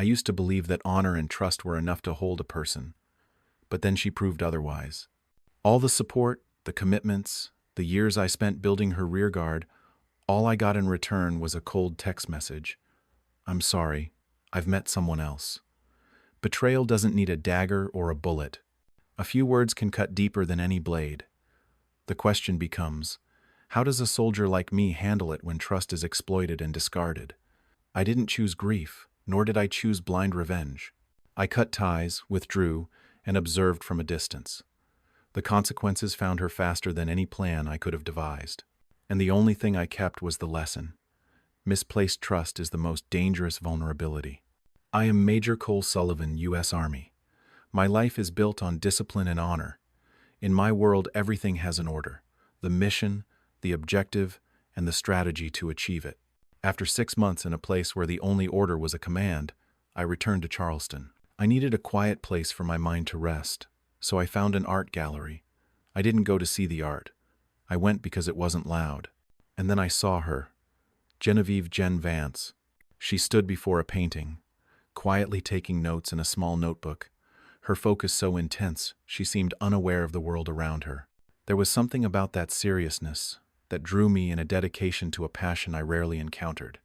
I used to believe that honor and trust were enough to hold a person, but then she proved otherwise. All the support, the commitments, the years I spent building her rearguard, all I got in return was a cold text message. I'm sorry, I've met someone else. Betrayal doesn't need a dagger or a bullet. A few words can cut deeper than any blade. The question becomes, how does a soldier like me handle it when trust is exploited and discarded? I didn't choose grief, nor did I choose blind revenge. I cut ties, withdrew, and observed from a distance. The consequences found her faster than any plan I could have devised. And the only thing I kept was the lesson. Misplaced trust is the most dangerous vulnerability. I am Major Cole Sullivan, U.S. Army. My life is built on discipline and honor. In my world, everything has an order: the mission, the objective, and the strategy to achieve it. After 6 months in a place where the only order was a command, I returned to Charleston. I needed a quiet place for my mind to rest, so I found an art gallery. I didn't go to see the art. I went because it wasn't loud. And then I saw her, Genevieve Jen Vance. She stood before a painting, quietly taking notes in a small notebook. Her focus so intense, she seemed unaware of the world around her. There was something about that seriousness that drew me in a dedication to a passion I rarely encountered.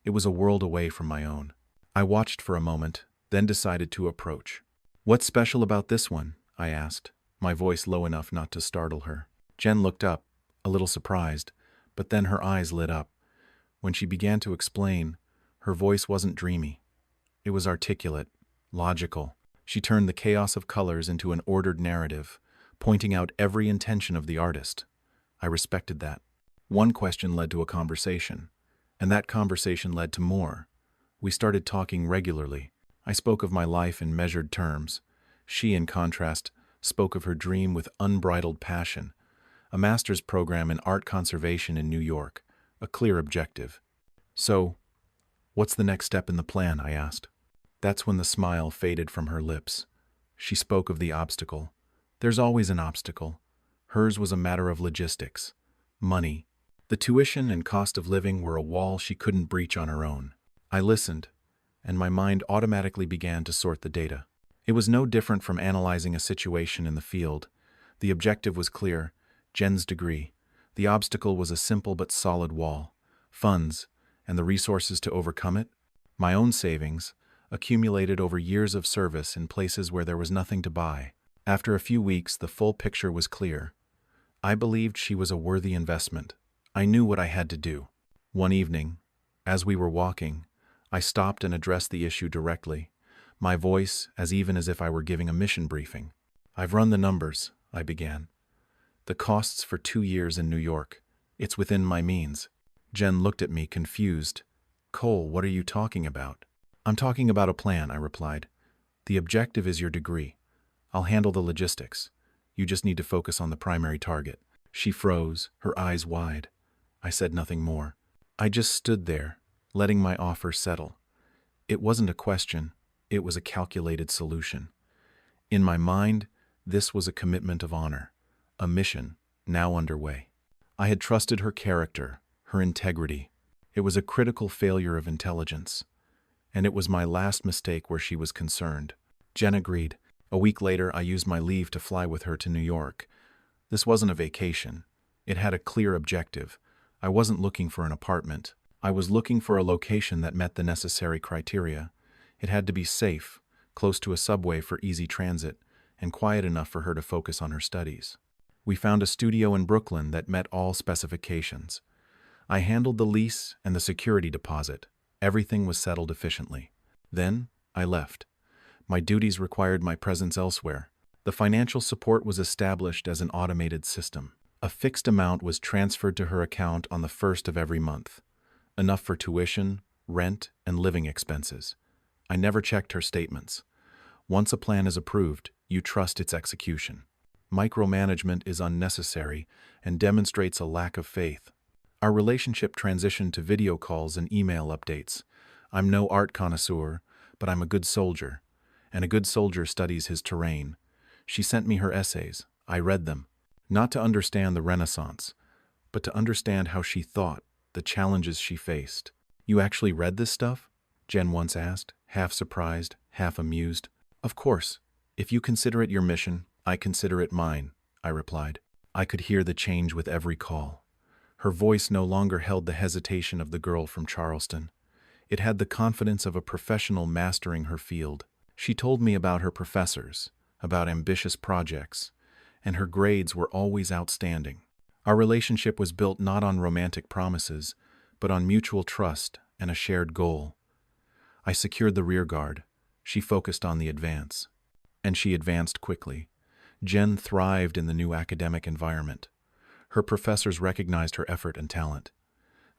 It was a world away from my own. I watched for a moment, then decided to approach. "What's special about this one?" I asked, my voice low enough not to startle her. Jen looked up, a little surprised, but then her eyes lit up. When she began to explain, her voice wasn't dreamy. It was articulate, logical. She turned the chaos of colors into an ordered narrative, pointing out every intention of the artist. I respected that. One question led to a conversation, and that conversation led to more. We started talking regularly. I spoke of my life in measured terms. She, in contrast, spoke of her dream with unbridled passion. A master's program in art conservation in New York, a clear objective. "So, what's the next step in the plan?" I asked. That's when the smile faded from her lips. She spoke of the obstacle. There's always an obstacle. Hers was a matter of logistics. Money. The tuition and cost of living were a wall she couldn't breach on her own. I listened, and my mind automatically began to sort the data. It was no different from analyzing a situation in the field. The objective was clear: Jen's degree. The obstacle was a simple but solid wall: funds, and the resources to overcome it. My own savings, accumulated over years of service in places where there was nothing to buy. After a few weeks, the full picture was clear. I believed she was a worthy investment. I knew what I had to do. One evening, as we were walking, I stopped and addressed the issue directly, my voice as even as if I were giving a mission briefing. "I've run the numbers," I began. "The costs for 2 years in New York. It's within my means." Jen looked at me, confused. "Cole, what are you talking about?" "I'm talking about a plan," I replied. "The objective is your degree. I'll handle the logistics. You just need to focus on the primary target." She froze, her eyes wide. I said nothing more. I just stood there, letting my offer settle. It wasn't a question, it was a calculated solution. In my mind, this was a commitment of honor, a mission now underway. I had trusted her character, her integrity. It was a critical failure of intelligence. And it was my last mistake where she was concerned. Jen agreed. A week later, I used my leave to fly with her to New York. This wasn't a vacation. It had a clear objective. I wasn't looking for an apartment. I was looking for a location that met the necessary criteria. It had to be safe, close to a subway for easy transit, and quiet enough for her to focus on her studies. We found a studio in Brooklyn that met all specifications. I handled the lease and the security deposit. Everything was settled efficiently. Then, I left. My duties required my presence elsewhere. The financial support was established as an automated system. A fixed amount was transferred to her account on the 1st of every month. Enough for tuition, rent, and living expenses. I never checked her statements. Once a plan is approved, you trust its execution. Micromanagement is unnecessary and demonstrates a lack of faith. Our relationship transitioned to video calls and email updates. I'm no art connoisseur, but I'm a good soldier, and a good soldier studies his terrain. She sent me her essays. I read them, not to understand the Renaissance, but to understand how she thought, the challenges she faced. "You actually read this stuff?" Jen once asked, half surprised, half amused. Of course. If you consider it your mission, I consider it mine, I replied. I could hear the change with every call. Her voice no longer held the hesitation of the girl from Charleston. It had the confidence of a professional mastering her field. She told me about her professors, about ambitious projects, and her grades were always outstanding. Our relationship was built not on romantic promises, but on mutual trust and a shared goal. I secured the rear guard. She focused on the advance. And she advanced quickly. Jen thrived in the new academic environment. Her professors recognized her effort and talent.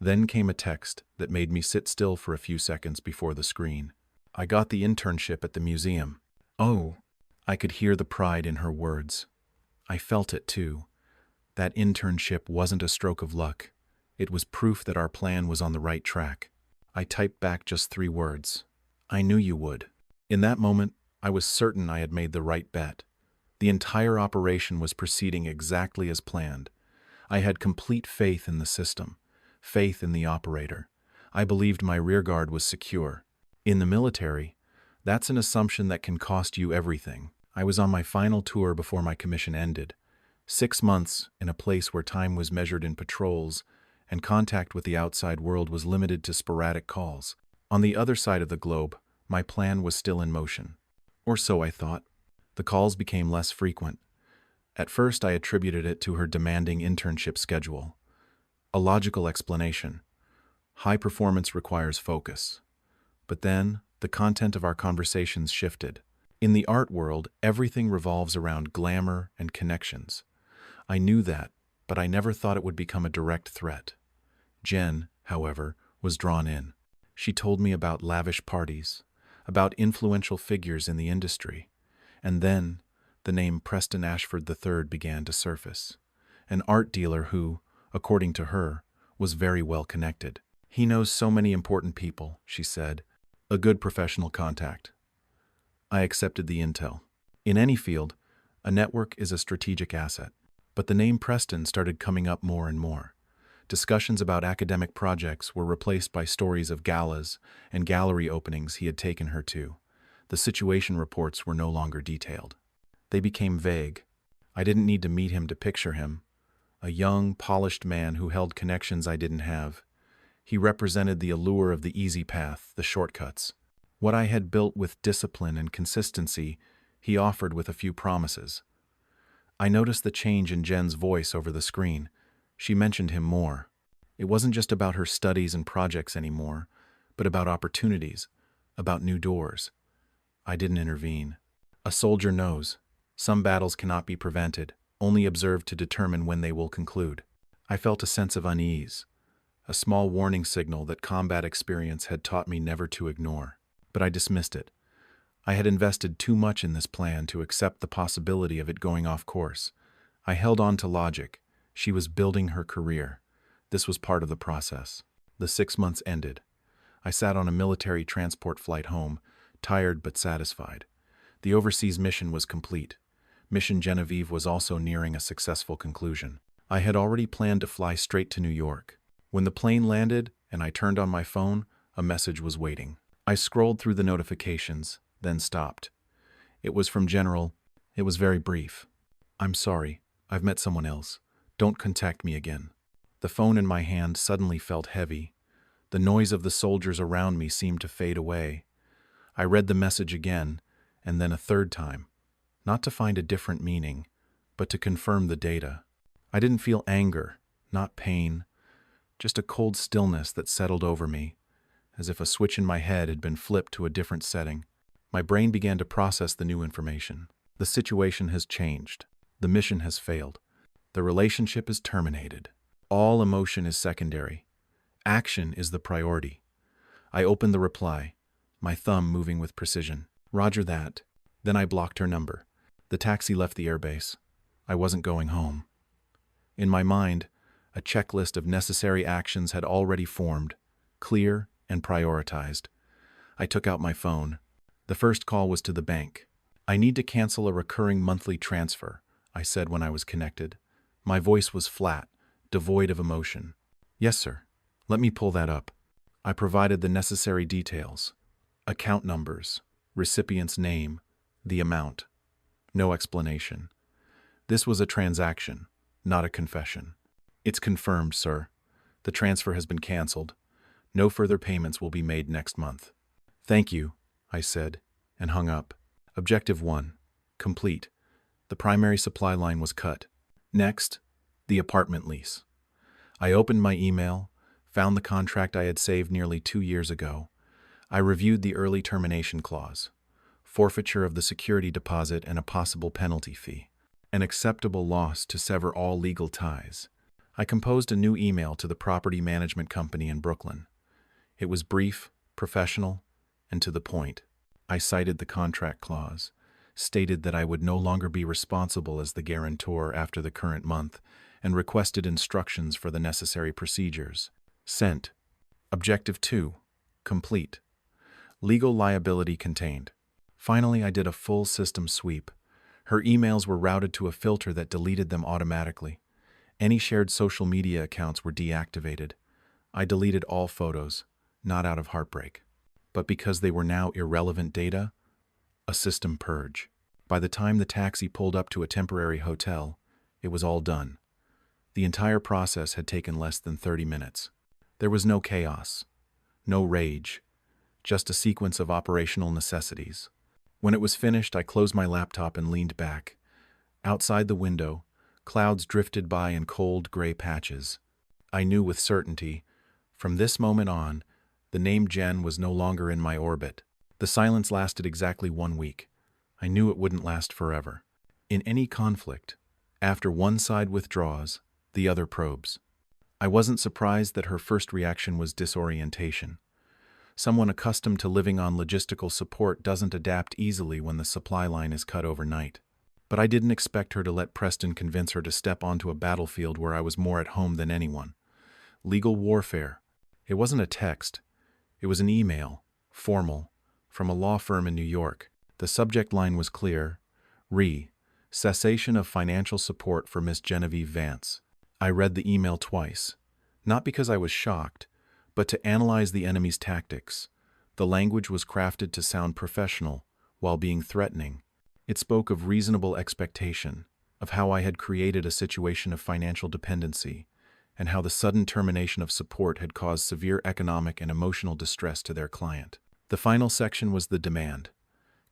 Then came a text that made me sit still for a few seconds before the screen. I got the internship at the museum. Oh, I could hear the pride in her words. I felt it too. That internship wasn't a stroke of luck. It was proof that our plan was on the right track. I typed back just 3 words. I knew you would. In that moment, I was certain I had made the right bet. The entire operation was proceeding exactly as planned. I had complete faith in the system, faith in the operator. I believed my rearguard was secure. In the military, that's an assumption that can cost you everything. I was on my final tour before my commission ended. 6 months in a place where time was measured in patrols and contact with the outside world was limited to sporadic calls. On the other side of the globe, my plan was still in motion. Or so I thought. The calls became less frequent. At first, I attributed it to her demanding internship schedule. A logical explanation. High performance requires focus. But then, the content of our conversations shifted. In the art world, everything revolves around glamour and connections. I knew that, but I never thought it would become a direct threat. Jen, however, was drawn in. She told me about lavish parties, about influential figures in the industry, and then the name Preston Ashford III began to surface, an art dealer who, according to her, was very well connected. He knows so many important people, she said, a good professional contact. I accepted the intel. In any field, a network is a strategic asset, but the name Preston started coming up more and more. Discussions about academic projects were replaced by stories of galas and gallery openings he had taken her to. The situation reports were no longer detailed. They became vague. I didn't need to meet him to picture him. A young, polished man who held connections I didn't have. He represented the allure of the easy path, the shortcuts. What I had built with discipline and consistency, he offered with a few promises. I noticed the change in Jen's voice over the screen. She mentioned him more. It wasn't just about her studies and projects anymore, but about opportunities, about new doors. I didn't intervene. A soldier knows. Some battles cannot be prevented, only observed to determine when they will conclude. I felt a sense of unease, a small warning signal that combat experience had taught me never to ignore. But I dismissed it. I had invested too much in this plan to accept the possibility of it going off course. I held on to logic. She was building her career. This was part of the process. The 6 months ended. I sat on a military transport flight home, tired but satisfied. The overseas mission was complete. Mission Genevieve was also nearing a successful conclusion. I had already planned to fly straight to New York. When the plane landed and I turned on my phone, a message was waiting. I scrolled through the notifications, then stopped. It was from General. It was very brief. I'm sorry. I've met someone else. Don't contact me again. The phone in my hand suddenly felt heavy. The noise of the soldiers around me seemed to fade away. I read the message again, and then a third time, not to find a different meaning, but to confirm the data. I didn't feel anger, not pain, just a cold stillness that settled over me, as if a switch in my head had been flipped to a different setting. My brain began to process the new information. The situation has changed. The mission has failed. The relationship is terminated. All emotion is secondary. Action is the priority. I opened the reply, my thumb moving with precision. Roger that. Then I blocked her number. The taxi left the airbase. I wasn't going home. In my mind, a checklist of necessary actions had already formed, clear and prioritized. I took out my phone. The first call was to the bank. I need to cancel a recurring monthly transfer, I said when I was connected. My voice was flat, devoid of emotion. Yes, sir. Let me pull that up. I provided the necessary details. Account numbers, recipient's name, the amount. No explanation. This was a transaction, not a confession. It's confirmed, sir. The transfer has been canceled. No further payments will be made next month. Thank you, I said, and hung up. Objective 1. Complete. The primary supply line was cut. Next, the apartment lease. I opened my email, found the contract I had saved nearly 2 years ago. I reviewed the early termination clause, forfeiture of the security deposit and a possible penalty fee, an acceptable loss to sever all legal ties. I composed a new email to the property management company in Brooklyn. It was brief, professional, and to the point. I cited the contract clause, stated that I would no longer be responsible as the guarantor after the current month, and requested instructions for the necessary procedures. Sent. Objective 2. Complete. Legal liability contained. Finally, I did a full system sweep. Her emails were routed to a filter that deleted them automatically. Any shared social media accounts were deactivated. I deleted all photos, not out of heartbreak, but because they were now irrelevant data, a system purge. By the time the taxi pulled up to a temporary hotel, it was all done. The entire process had taken less than 30 minutes. There was no chaos, no rage, just a sequence of operational necessities. When it was finished, I closed my laptop and leaned back. Outside the window, clouds drifted by in cold gray patches. I knew with certainty, from this moment on, the name Jen was no longer in my orbit. The silence lasted exactly 1 week. I knew it wouldn't last forever. In any conflict, after one side withdraws, the other probes. I wasn't surprised that her first reaction was disorientation. Someone accustomed to living on logistical support doesn't adapt easily when the supply line is cut overnight. But I didn't expect her to let Preston convince her to step onto a battlefield where I was more at home than anyone. Legal warfare. It wasn't a text. It was an email, formal, from a law firm in New York. The subject line was clear. Cessation of financial support for Miss Genevieve Vance. I read the email twice, not because I was shocked, but to analyze the enemy's tactics. The language was crafted to sound professional while being threatening. It spoke of reasonable expectation, of how I had created a situation of financial dependency, and how the sudden termination of support had caused severe economic and emotional distress to their client. The final section was the demand.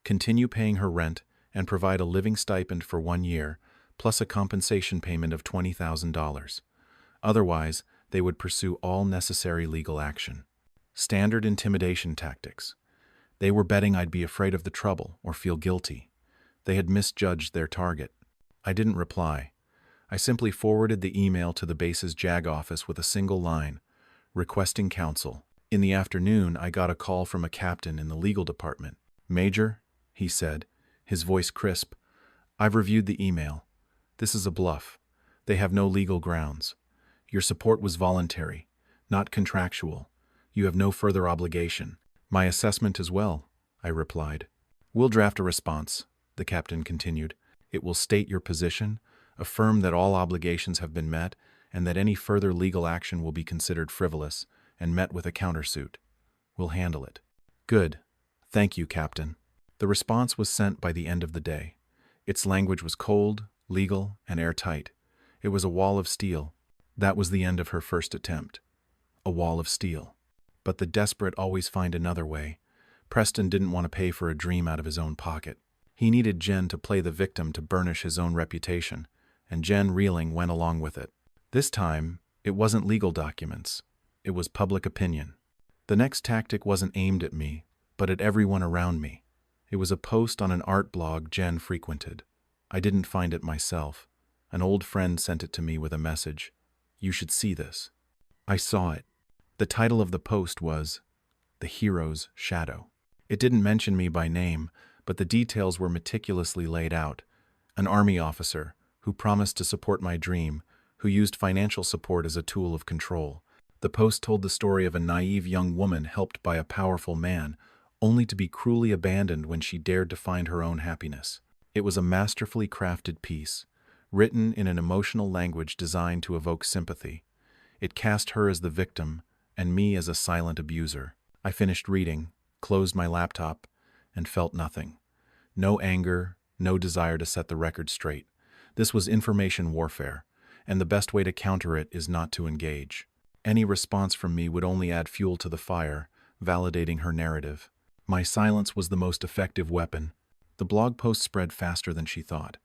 Continue paying her rent and provide a living stipend for 1 year, plus a compensation payment of $20,000. Otherwise, they would pursue all necessary legal action. Standard intimidation tactics. They were betting I'd be afraid of the trouble or feel guilty. They had misjudged their target. I didn't reply. I simply forwarded the email to the base's JAG office with a single line, requesting counsel. In the afternoon, I got a call from a captain in the legal department. "Major," he said, his voice crisp, "I've reviewed the email. This is a bluff. They have no legal grounds. Your support was voluntary, not contractual. You have no further obligation." "My assessment as well," I replied. "We'll draft a response," the captain continued. "It will state your position, affirm that all obligations have been met, and that any further legal action will be considered frivolous and met with a countersuit. We'll handle it." "Good. Thank you, Captain." The response was sent by the end of the day. Its language was cold, legal, and airtight. It was a wall of steel. That was the end of her first attempt. A wall of steel. But the desperate always find another way. Preston didn't want to pay for a dream out of his own pocket. He needed Jen to play the victim to burnish his own reputation, and Jen, reeling, went along with it. This time, it wasn't legal documents. It was public opinion. The next tactic wasn't aimed at me, but at everyone around me. It was a post on an art blog Jen frequented. I didn't find it myself. An old friend sent it to me with a message. "You should see this." I saw it. The title of the post was "The Hero's Shadow." It didn't mention me by name, but the details were meticulously laid out. An army officer who promised to support my dream, who used financial support as a tool of control. The post told the story of a naive young woman helped by a powerful man, only to be cruelly abandoned when she dared to find her own happiness. It was a masterfully crafted piece, written in an emotional language designed to evoke sympathy. It cast her as the victim and me as a silent abuser. I finished reading, closed my laptop, and felt nothing. No anger, no desire to set the record straight. This was information warfare, and the best way to counter it is not to engage. Any response from me would only add fuel to the fire, validating her narrative. My silence was the most effective weapon. The blog post spread faster than she thought.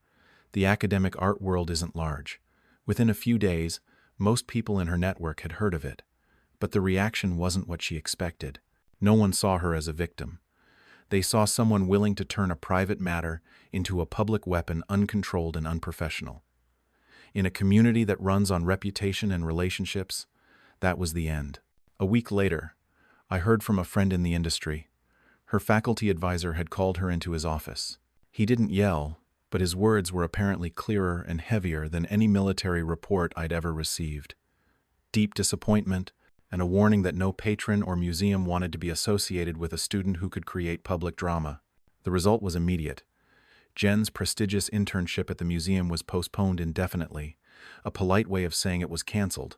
The academic art world isn't large. Within a few days, most people in her network had heard of it. But the reaction wasn't what she expected. No one saw her as a victim. They saw someone willing to turn a private matter into a public weapon, uncontrolled and unprofessional. In a community that runs on reputation and relationships, that was the end. A week later, I heard from a friend in the industry. Her faculty advisor had called her into his office. He didn't yell, but his words were apparently clearer and heavier than any military report I'd ever received. Deep disappointment, and a warning that no patron or museum wanted to be associated with a student who could create public drama. The result was immediate. Jen's prestigious internship at the museum was postponed indefinitely, a polite way of saying it was canceled.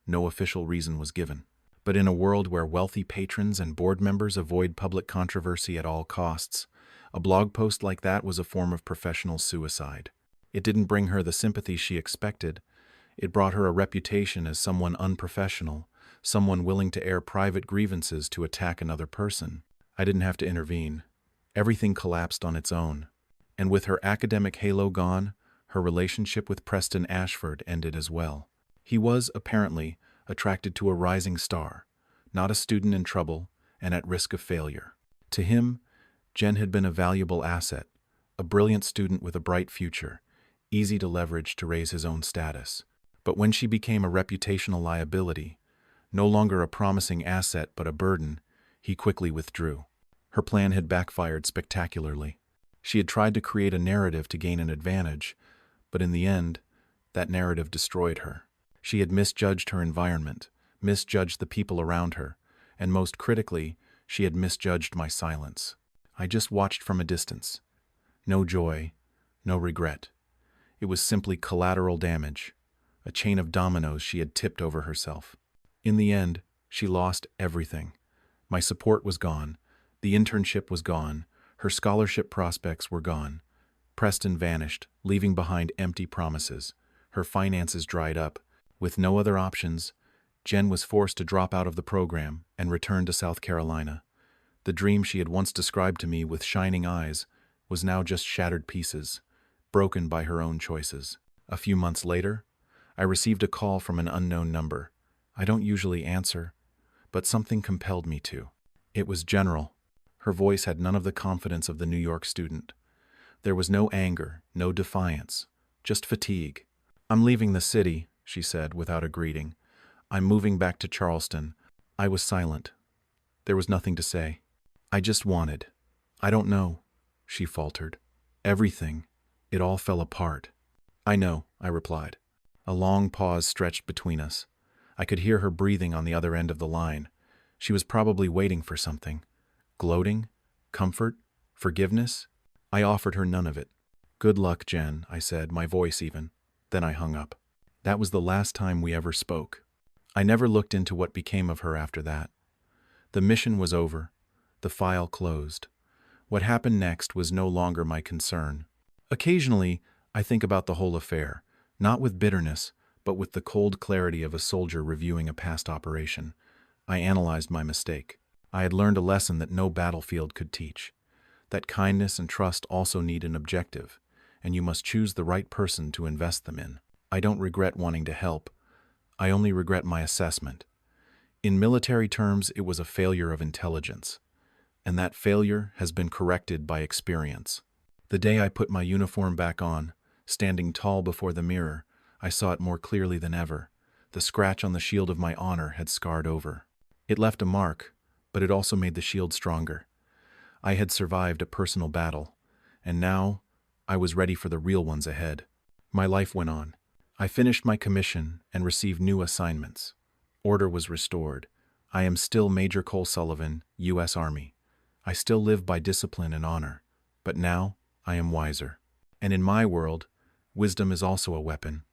No official reason was given. But in a world where wealthy patrons and board members avoid public controversy at all costs, a blog post like that was a form of professional suicide. It didn't bring her the sympathy she expected. It brought her a reputation as someone unprofessional, someone willing to air private grievances to attack another person. I didn't have to intervene. Everything collapsed on its own. And with her academic halo gone, her relationship with Preston Ashford ended as well. He was, apparently, attracted to a rising star, not a student in trouble and at risk of failure. To him, Jen had been a valuable asset, a brilliant student with a bright future, easy to leverage to raise his own status. But when she became a reputational liability, no longer a promising asset but a burden, he quickly withdrew. Her plan had backfired spectacularly. She had tried to create a narrative to gain an advantage, but in the end, that narrative destroyed her. She had misjudged her environment, misjudged the people around her, and most critically, she had misjudged my silence. I just watched from a distance. No joy, no regret. It was simply collateral damage, a chain of dominoes she had tipped over herself. In the end, she lost everything. My support was gone, the internship was gone, her scholarship prospects were gone. Preston vanished, leaving behind empty promises. Her finances dried up. With no other options, Jen was forced to drop out of the program and return to South Carolina. The dream she had once described to me with shining eyes was now just shattered pieces, broken by her own choices. A few months later, I received a call from an unknown number. I don't usually answer, but something compelled me to. It was General. Her voice had none of the confidence of the New York student. There was no anger, no defiance, just fatigue. "I'm leaving the city," she said without a greeting. "I'm moving back to Charleston." I was silent. There was nothing to say. "I just wanted. I don't know," she faltered. "Everything. It all fell apart." "I know," I replied. A long pause stretched between us. I could hear her breathing on the other end of the line. She was probably waiting for something. Gloating? Comfort? Forgiveness? I offered her none of it. "Good luck, Jen," I said, my voice even. Then I hung up. That was the last time we ever spoke. I never looked into what became of her after that. The mission was over. The file closed. What happened next was no longer my concern. Occasionally, I think about the whole affair, not with bitterness, but with the cold clarity of a soldier reviewing a past operation. I analyzed my mistake. I had learned a lesson that no battlefield could teach, that kindness and trust also need an objective, and you must choose the right person to invest them in. I don't regret wanting to help. I only regret my assessment. In military terms, it was a failure of intelligence, and that failure has been corrected by experience. The day I put my uniform back on, standing tall before the mirror, I saw it more clearly than ever. The scratch on the shield of my honor had scarred over. It left a mark, but it also made the shield stronger. I had survived a personal battle, and now I was ready for the real ones ahead. My life went on. I finished my commission and received new assignments. Order was restored. I am still Major Cole Sullivan, U.S. Army. I still live by discipline and honor, but now I am wiser. And in my world, wisdom is also a weapon.